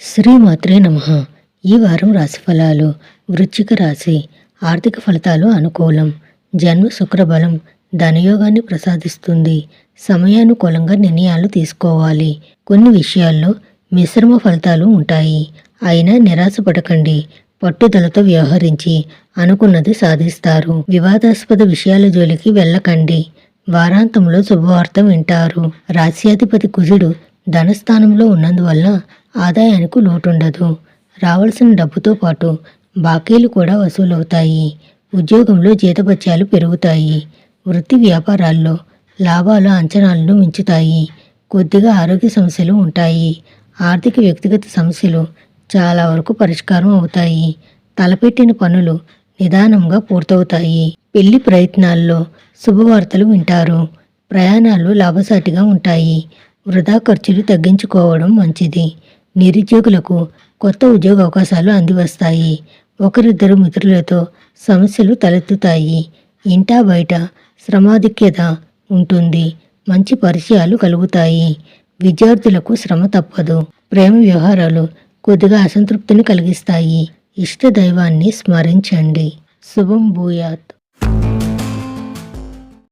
శ్రీమాత్రే నమః. ఈ వారం రాశి ఫలాలు. వృశ్చిక రాశి. ఆర్థిక ఫలితాలు అనుకూలం. జన్మ శుక్రబలం ధనయోగాన్ని ప్రసాదిస్తుంది. సమయానుకూలంగా నిర్ణయాలు తీసుకోవాలి. కొన్ని విషయాల్లో మిశ్రమ ఫలితాలు ఉంటాయి. అయినా నిరాశపడకండి. పట్టుదలతో వ్యవహరించి అనుకున్నది సాధిస్తారు. వివాదాస్పద విషయాల జోలికి వెళ్ళకండి. వారాంతంలో శుభవార్త వింటారు. రాశ్యాధిపతి కుజుడు ధనస్థానంలో ఉన్నందువల్ల ఆదాయానికి లోటుండదు. రావాల్సిన డబ్బుతో పాటు బాకీలు కూడా వసూలవుతాయి. ఉద్యోగంలో జీతభత్యాలు పెరుగుతాయి. వృత్తి వ్యాపారాల్లో లాభాలు అంచనాలను మించుతాయి. కొద్దిగా ఆరోగ్య సమస్యలు ఉంటాయి. ఆర్థిక వ్యక్తిగత సమస్యలు చాలా వరకు పరిష్కారం అవుతాయి. తలపెట్టిన పనులు నిదానంగా పూర్తవుతాయి. పెళ్లి ప్రయత్నాల్లో శుభవార్తలు వింటారు. ప్రయాణాలు లాభసాటిగా ఉంటాయి. వృధా ఖర్చులు తగ్గించుకోవడం మంచిది. నిరుద్యోగులకు కొత్త ఉద్యోగ అవకాశాలు అందివస్తాయి. ఒకరిద్దరు మిత్రులతో సమస్యలు తలెత్తుతాయి. ఇంటా బయట శ్రమాధిక్యత ఉంటుంది. మంచి పరిచయాలు కలుగుతాయి. విద్యార్థులకు శ్రమ తప్పదు. ప్రేమ వ్యవహారాలు కొద్దిగా అసంతృప్తిని కలిగిస్తాయి. ఇష్ట దైవాన్ని స్మరించండి. శుభం భూయాత్.